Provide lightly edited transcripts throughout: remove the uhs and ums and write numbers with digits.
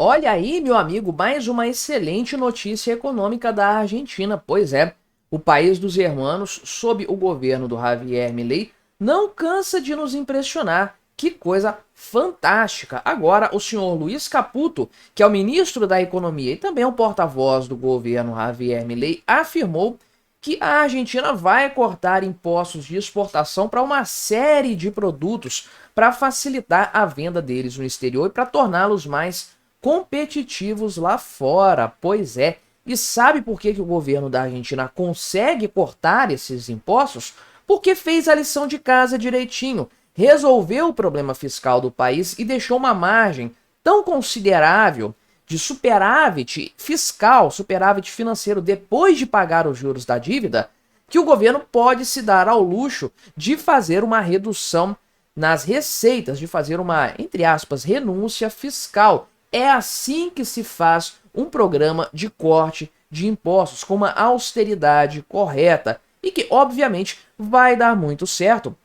Olha aí, meu amigo, mais uma excelente notícia econômica da Argentina. Pois é, o país dos hermanos, sob o governo do Javier Milei, não cansa de nos impressionar. Que coisa fantástica! Agora, o senhor Luiz Caputo, que é o ministro da Economia e também é o porta-voz do governo Javier Milei, afirmou que a Argentina vai cortar impostos de exportação para uma série de produtos para facilitar a venda deles no exterior e para torná-los mais competitivos lá fora. Pois é. E sabe por que o governo da Argentina consegue cortar esses impostos? Porque fez a lição de casa direitinho, resolveu o problema fiscal do país e deixou uma margem tão considerável de superávit fiscal, superávit financeiro depois de pagar os juros da dívida, que o governo pode se dar ao luxo de fazer uma redução nas receitas, de fazer uma, entre aspas, renúncia fiscal. É assim que se faz um programa de corte de impostos com uma austeridade correta e que, obviamente, vai dar muito certo,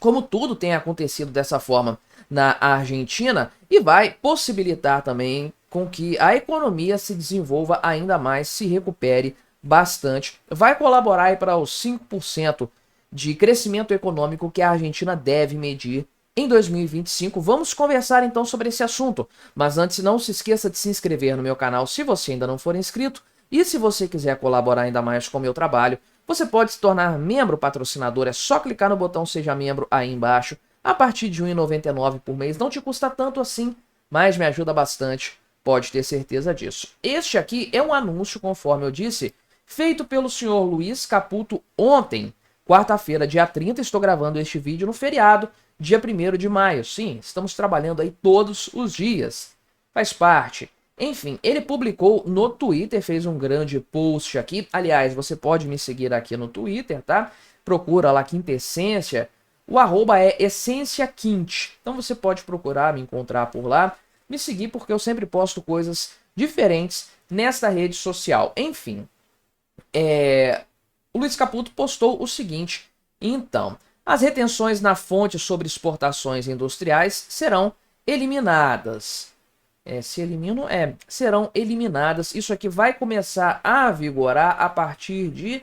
como tudo tem acontecido dessa forma na Argentina, e vai possibilitar também com que a economia se desenvolva ainda mais, se recupere bastante. Vai colaborar para os 5% de crescimento econômico que a Argentina deve medir em 2025. Vamos conversar então sobre esse assunto, mas antes não se esqueça de se inscrever no meu canal se você ainda não for inscrito, e se você quiser colaborar ainda mais com o meu trabalho, você pode se tornar membro patrocinador, é só clicar no botão Seja Membro aí embaixo, a partir de R$ 1,99 por mês, não te custa tanto assim, mas me ajuda bastante, pode ter certeza disso. Este aqui é um anúncio, conforme eu disse, feito pelo senhor Luiz Caputo ontem, quarta-feira, dia 30, estou gravando este vídeo no feriado, dia 1º de maio. Sim, estamos trabalhando aí todos os dias. Faz parte. Enfim, ele publicou no Twitter, fez um grande post aqui. Aliás, você pode me seguir aqui no Twitter, tá? Procura lá Quintessência. O arroba é EssênciaQuint. Então você pode procurar, me encontrar por lá. Me seguir porque eu sempre posto coisas diferentes nesta rede social. Enfim, o Luiz Caputo postou o seguinte. Então, as retenções na fonte sobre exportações industriais serão eliminadas. Serão eliminadas. Isso aqui vai começar a vigorar a partir de...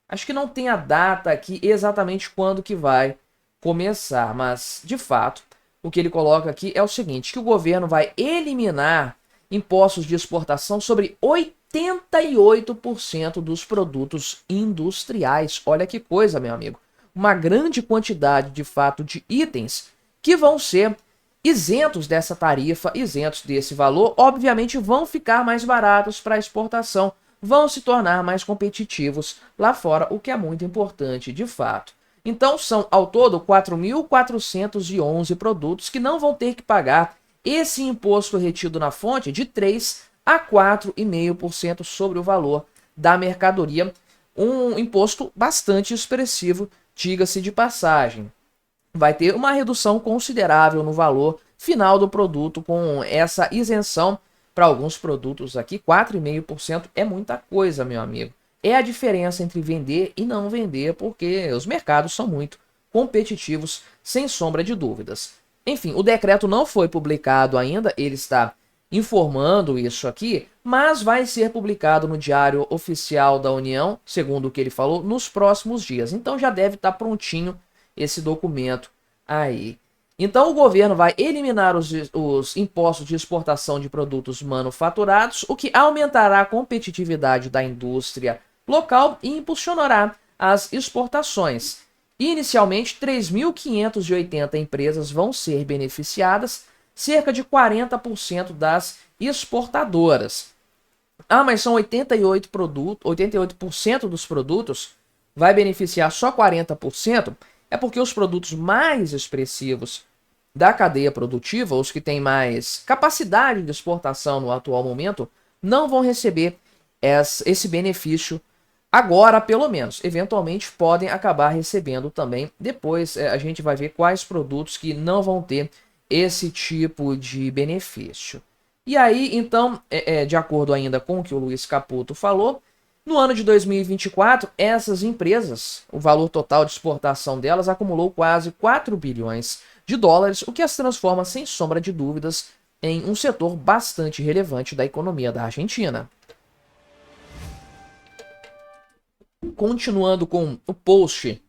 Acho que não tem a data aqui exatamente quando que vai começar, mas, de fato, o que ele coloca aqui é o seguinte, que o governo vai eliminar impostos de exportação sobre 88% dos produtos industriais. Olha que coisa, meu amigo. Uma grande quantidade, de fato, de itens que vão ser isentos dessa tarifa, isentos desse valor, obviamente vão ficar mais baratos para exportação, vão se tornar mais competitivos lá fora, o que é muito importante, de fato. Então, são ao todo 4.411 produtos que não vão ter que pagar esse imposto retido na fonte de 3 a 4,5% sobre o valor da mercadoria, um imposto bastante expressivo, diga-se de passagem. Vai ter uma redução considerável no valor final do produto com essa isenção para alguns produtos aqui. 4,5% é muita coisa, meu amigo. É a diferença entre vender e não vender, porque os mercados são muito competitivos, sem sombra de dúvidas. Enfim, o decreto não foi publicado ainda, ele está informando isso aqui, mas vai ser publicado no Diário Oficial da União, segundo o que ele falou, nos próximos dias. Então já deve estar prontinho esse documento aí. Então o governo vai eliminar os impostos de exportação de produtos manufaturados, o que aumentará a competitividade da indústria local e impulsionará as exportações. Inicialmente, 3.580 empresas vão ser beneficiadas, cerca de 40% das exportadoras. Ah, mas são 88% dos produtos, vai beneficiar só 40%? É porque os produtos mais expressivos da cadeia produtiva, os que têm mais capacidade de exportação no atual momento, não vão receber esse benefício agora, pelo menos. Eventualmente podem acabar recebendo também. Depois a gente vai ver quais produtos que não vão ter esse tipo de benefício. E aí, então, de acordo ainda com o que o Luiz Caputo falou, no ano de 2024, essas empresas, o valor total de exportação delas acumulou quase 4 bilhões de dólares, o que as transforma, sem sombra de dúvidas, em um setor bastante relevante da economia da Argentina. Continuando com o post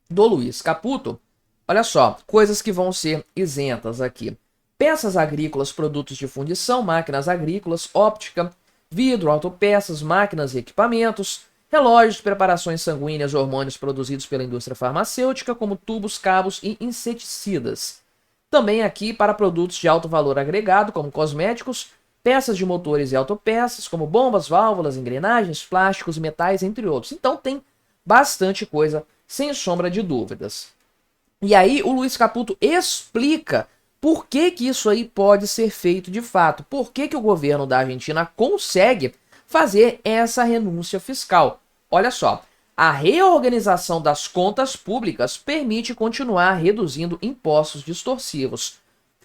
do Luiz Caputo, olha só, coisas que vão ser isentas aqui. Peças agrícolas, produtos de fundição, máquinas agrícolas, óptica, vidro, autopeças, máquinas e equipamentos, relógios, preparações sanguíneas, hormônios produzidos pela indústria farmacêutica, como tubos, cabos e inseticidas. Também aqui para produtos de alto valor agregado, como cosméticos, peças de motores e autopeças, como bombas, válvulas, engrenagens, plásticos, metais, entre outros. Então tem bastante coisa, sem sombra de dúvidas. E aí o Luiz Caputo explica por que que isso aí pode ser feito de fato. Por que que o governo da Argentina consegue fazer essa renúncia fiscal? Olha só, a reorganização das contas públicas permite continuar reduzindo impostos distorsivos.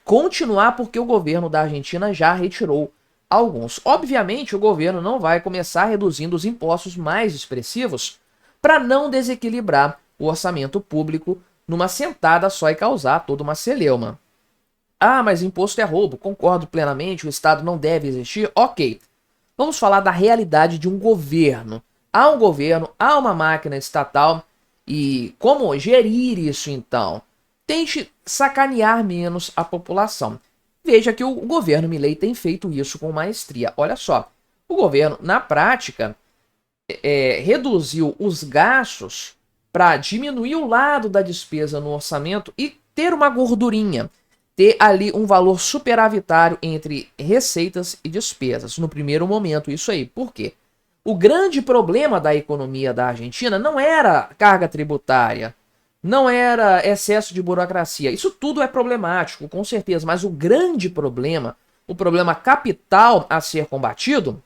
Continuar porque o governo da Argentina já retirou alguns. Obviamente, o governo não vai começar reduzindo os impostos mais expressivos para não desequilibrar o orçamento público numa sentada só e causar toda uma celeuma. Ah, mas imposto é roubo. Concordo plenamente, o Estado não deve existir. Ok. Vamos falar da realidade de um governo. Há um governo, há uma máquina estatal. E como gerir isso então? Tente sacanear menos a população. Veja que o governo Milei tem feito isso com maestria. Olha só, o governo, na prática, reduziu os gastos para diminuir o lado da despesa no orçamento e ter uma gordurinha. Ter ali um valor superavitário entre receitas e despesas. No primeiro momento, isso aí. Por quê? O grande problema da economia da Argentina não era carga tributária, não era excesso de burocracia. Isso tudo é problemático, com certeza. Mas o grande problema, o problema capital a ser combatido,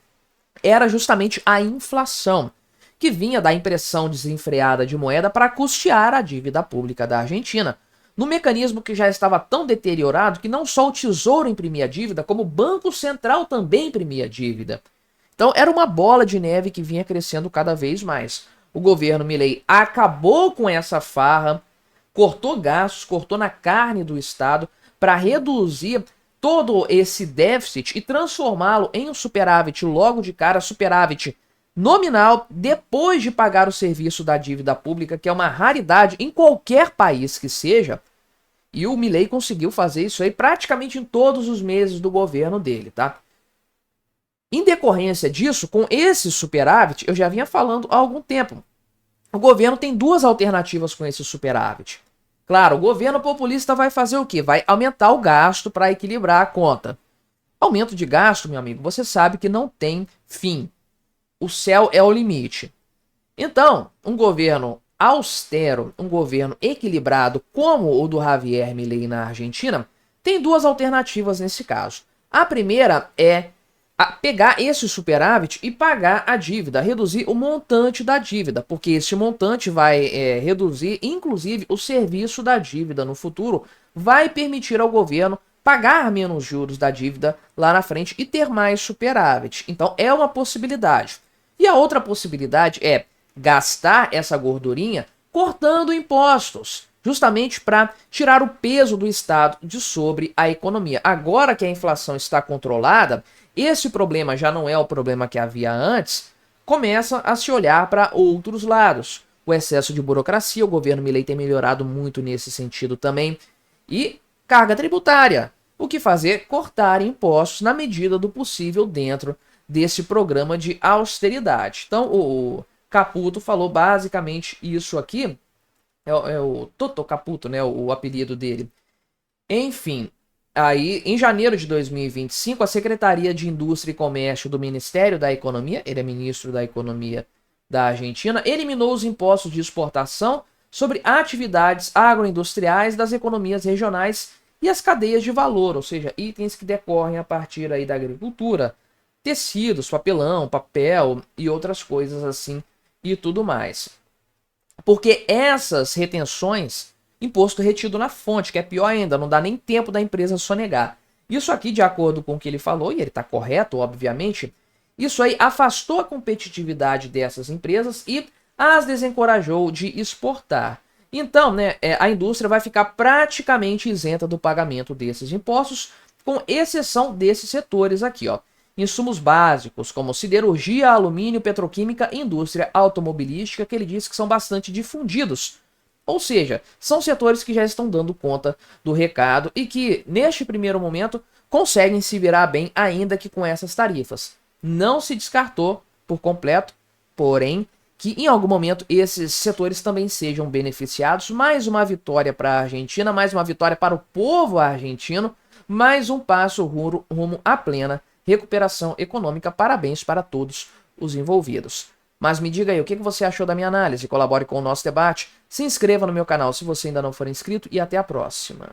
era justamente a inflação, que vinha da impressão desenfreada de moeda para custear a dívida pública da Argentina. No mecanismo que já estava tão deteriorado que não só o Tesouro imprimia dívida, como o Banco Central também imprimia dívida. Então era uma bola de neve que vinha crescendo cada vez mais. O governo Milei acabou com essa farra, cortou gastos, cortou na carne do Estado para reduzir todo esse déficit e transformá-lo em um superávit logo de cara, superávit nominal, depois de pagar o serviço da dívida pública, que é uma raridade em qualquer país que seja. E o Milei conseguiu fazer isso aí praticamente em todos os meses do governo dele, tá? Em decorrência disso, com esse superávit, eu já vinha falando há algum tempo. O governo tem duas alternativas com esse superávit. Claro, o governo populista vai fazer o quê? Vai aumentar o gasto para equilibrar a conta. Aumento de gasto, meu amigo, você sabe que não tem fim. O céu é o limite. Então, um governo austero, um governo equilibrado, como o do Javier Milei na Argentina, tem duas alternativas nesse caso. A primeira é pegar esse superávit e pagar a dívida, reduzir o montante da dívida, porque esse montante vai reduzir, inclusive, o serviço da dívida no futuro, vai permitir ao governo pagar menos juros da dívida lá na frente e ter mais superávit. Então, é uma possibilidade. E a outra possibilidade é gastar essa gordurinha cortando impostos, justamente para tirar o peso do Estado de sobre a economia. Agora que a inflação está controlada, esse problema já não é o problema que havia antes, começa a se olhar para outros lados. O excesso de burocracia, o governo Milei tem melhorado muito nesse sentido também. E carga tributária. O que fazer? Cortar impostos na medida do possível dentro desse programa de austeridade. Então, o Caputo falou basicamente isso aqui. É o Toto Caputo, né? O apelido dele. Enfim, aí em janeiro de 2025, a Secretaria de Indústria e Comércio do Ministério da Economia, ele é ministro da Economia da Argentina, eliminou os impostos de exportação sobre atividades agroindustriais das economias regionais e as cadeias de valor, ou seja, itens que decorrem a partir aí da agricultura, tecidos, papelão, papel e outras coisas assim e tudo mais. Porque essas retenções, imposto retido na fonte, que é pior ainda, não dá nem tempo da empresa sonegar. Isso aqui, de acordo com o que ele falou, e ele está correto, obviamente, isso aí afastou a competitividade dessas empresas e as desencorajou de exportar. Então, né, a indústria vai ficar praticamente isenta do pagamento desses impostos, com exceção desses setores aqui, ó. Insumos básicos, como siderurgia, alumínio, petroquímica e indústria automobilística, que ele disse que são bastante difundidos. Ou seja, são setores que já estão dando conta do recado e que, neste primeiro momento, conseguem se virar bem, ainda que com essas tarifas. Não se descartou por completo, porém, que em algum momento esses setores também sejam beneficiados. Mais uma vitória para a Argentina, mais uma vitória para o povo argentino, mais um passo rumo à plena recuperação econômica. Parabéns para todos os envolvidos. Mas me diga aí, o que você achou da minha análise? Colabore com o nosso debate, se inscreva no meu canal se você ainda não for inscrito e até a próxima.